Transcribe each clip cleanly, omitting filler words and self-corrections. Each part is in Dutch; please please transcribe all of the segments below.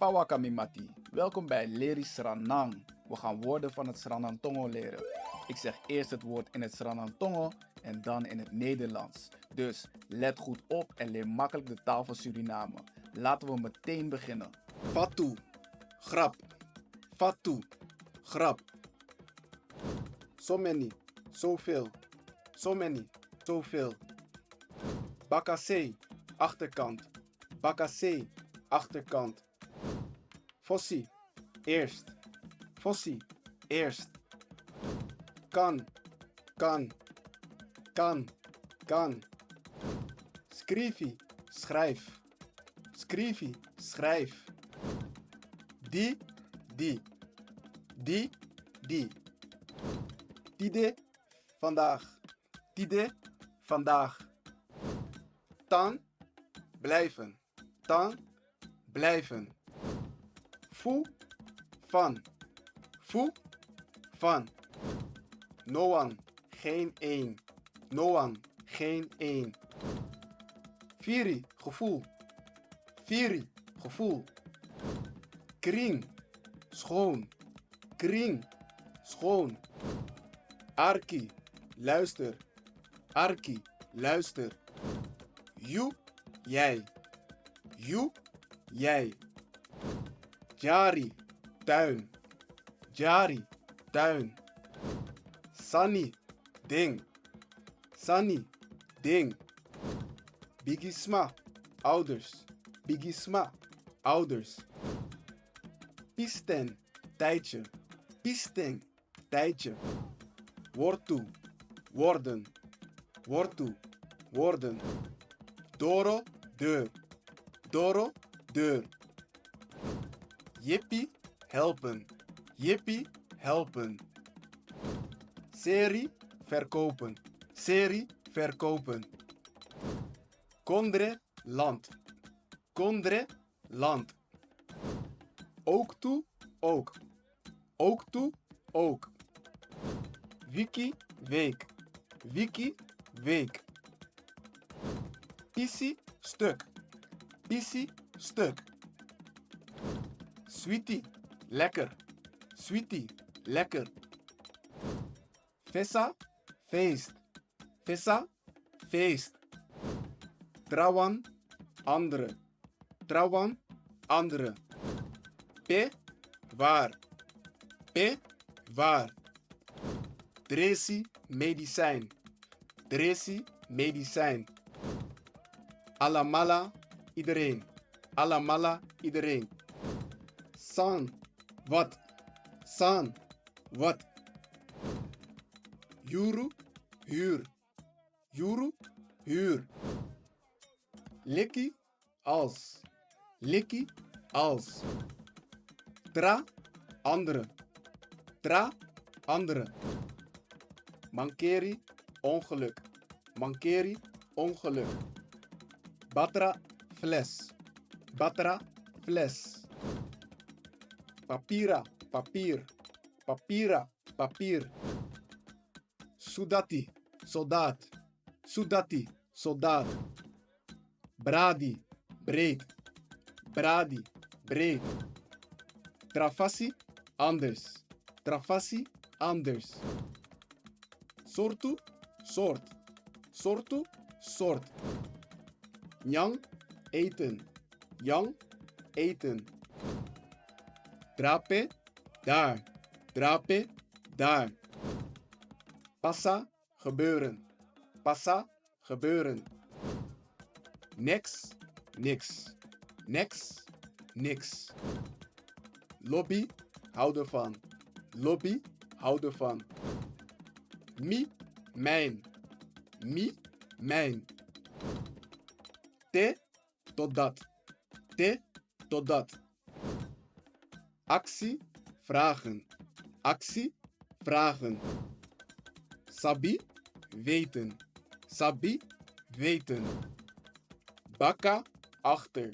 Pawaka Mati. Welkom bij Leri Sranang. We gaan woorden van het Sranang Tongo leren. Ik zeg eerst het woord in het Sranang Tongo en dan in het Nederlands. Dus let goed op en leer makkelijk de taal van Suriname. Laten we meteen beginnen. Fatu, grap. Fatu, grap. So many, zoveel. So many, zoveel. Bakassé, achterkant. Bakassé, achterkant. Fossi, eerst. Fossi, eerst. Kan, kan. Kan, kan. Skrivi, schrijf. Skrivi, schrijf. Die. Die. Tide, vandaag. Tide, vandaag. Tan, blijven. Tan, blijven. Fu, van. Fu, van. No one, geen één. No one, geen één. Firi, gevoel. Firi, gevoel. Kring, schoon. Kring, schoon. Arki, luister. Arki, luister. You, jij. You, jij. Jari, tuin. Jari, tuin. Sunny, ding. Sunny, ding. Bigisma, ouders. Bigisma, ouders. Pisten, tijdje. Pisten, tijdje. Wortu, worden. Wortu, worden. Doro, deur. Doro, deur. Jippie, helpen. Jippie, helpen. Serie, verkopen. Serie, verkopen. Kondre, land. Kondre, land. Ook toe, ook. Ook toe, ook. Wiki, week. Wiki, week. Pissie, stuk. Pissie, stuk. Sweetie, lekker. Sweetie, lekker. Vessa, feest. Vessa, feest. Trouwan, andere. Trouwan, andere. P, waar. P, waar. Dresi, medicijn. Dresi, medicijn. Alamala, iedereen. Alamala, iedereen. San, wat. San, wat. Juru, huur. Juru, huur. Likkie, als. Likkie, als. Tra, andere. Tra, andere. Mankeri, ongeluk. Mankeri, ongeluk. Batra, fles. Batra, fles. Papira, papier. Papira, papier. Sudati, soldaat. Sudati, soldaat. Bradi, breed. Bradi, breed. Travassi, anders. Travassi, anders. Sortu, soort. Sortu, soort. Nyang, eten. Yang, eten. Drape, daar. Drape, daar. Passa, gebeuren. Passa, gebeuren. Niks, niks. Niks, niks. Lobby, hou ervan. Lobby, hou ervan. Mi, mijn. Mi, mijn. Te, totdat. Te, totdat. Actie, vragen. Actie, vragen. Sabi, weten. Sabi, weten. Bakka, achter.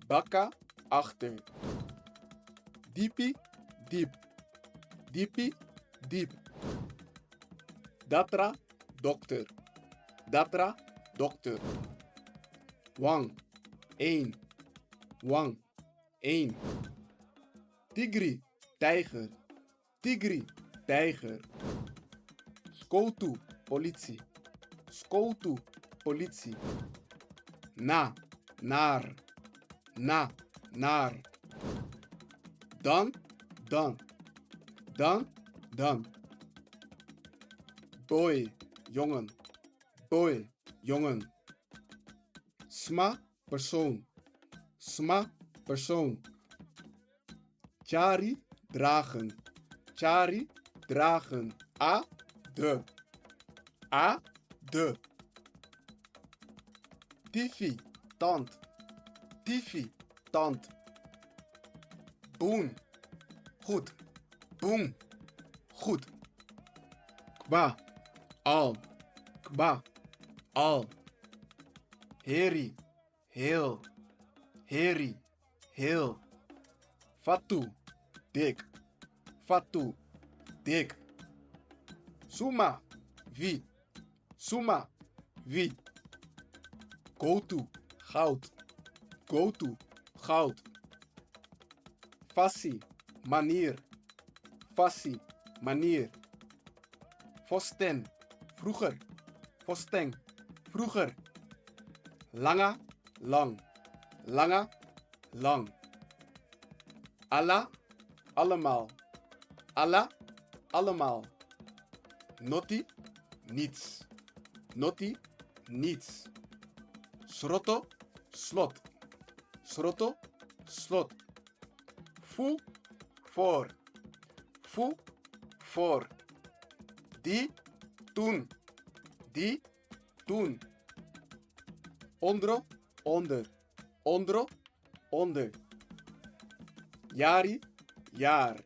Bakka, achter. Diepi, diep. Diepi, diep. Datra, dokter. Datra, dokter. Wang, 1. Wang, 1. Tigri, tijger. Tigri, tijger. Skotu, politie. Skotu, politie. Na, naar. Na, naar. Dan. Dan. Boy, jongen. Boy, jongen. Sma, persoon. Sma, persoon. Chari, dragen. Chari, dragen. A, de. A, de. Tifi, tand. Tifi, tand. Boen, goed. Boem, goed. Kba, al. Kba, al. Heri, heel. Heri, heel. Fatu, dik. Fatu, dik. Suma, wie. Suma, wie. Go-to, goud. Go-to, goud. Fassi, manier. Fassi, manier. Vosten, vroeger. Vosten, vroeger. Langa, lang. Langa, lang. Alla, allemaal. Alla, allemaal. Notti, niets. Notti, niets. Sroto, slot. Sroto, slot. Fu, voor. Fu, voor. Die, toen. Die, toen. Ondro, onder. Ondro, onder. Jari, jaar.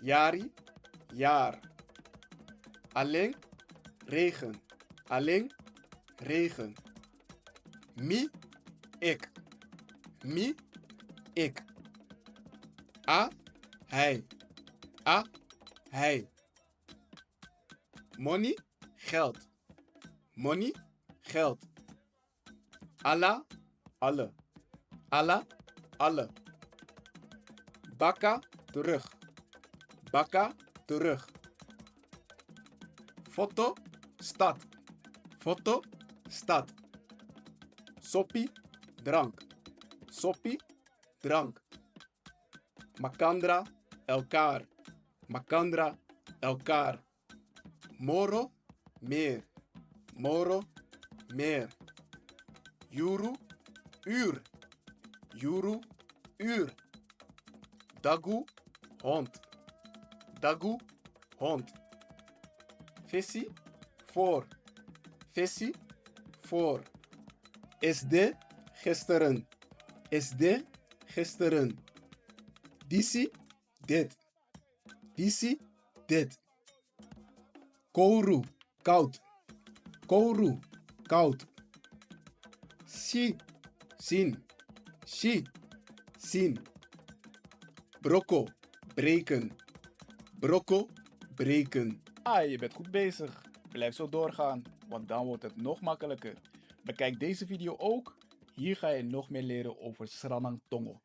Jari, jaar. Alleen, regen. Alleen, regen. Mi, ik. Mi, ik. A, hij. A, hij. Money, geld. Money, geld. Alla, alle. Alla, alle. Bakka, terug. Bakka, terug. Foto, stad. Foto, stad. Soppie, drank. Soppie, drank. Makandra, elkaar. Makandra, elkaar. Moro, meer. Moro, meer. Juru, uur. Juru, uur. Dagu, hond. Dagu, hond. Vissi, voor. Vissi, voor. SD, gisteren. SD, gisteren. Disi, dit. Disi, dit. Kouru, koud. Kouru, koud. Si, zien. Si, zien. Brokko, breken. Brokko, breken. Je bent goed bezig. Blijf zo doorgaan, want dan wordt het nog makkelijker. Bekijk deze video ook. Hier ga je nog meer leren over Sranang Tongo.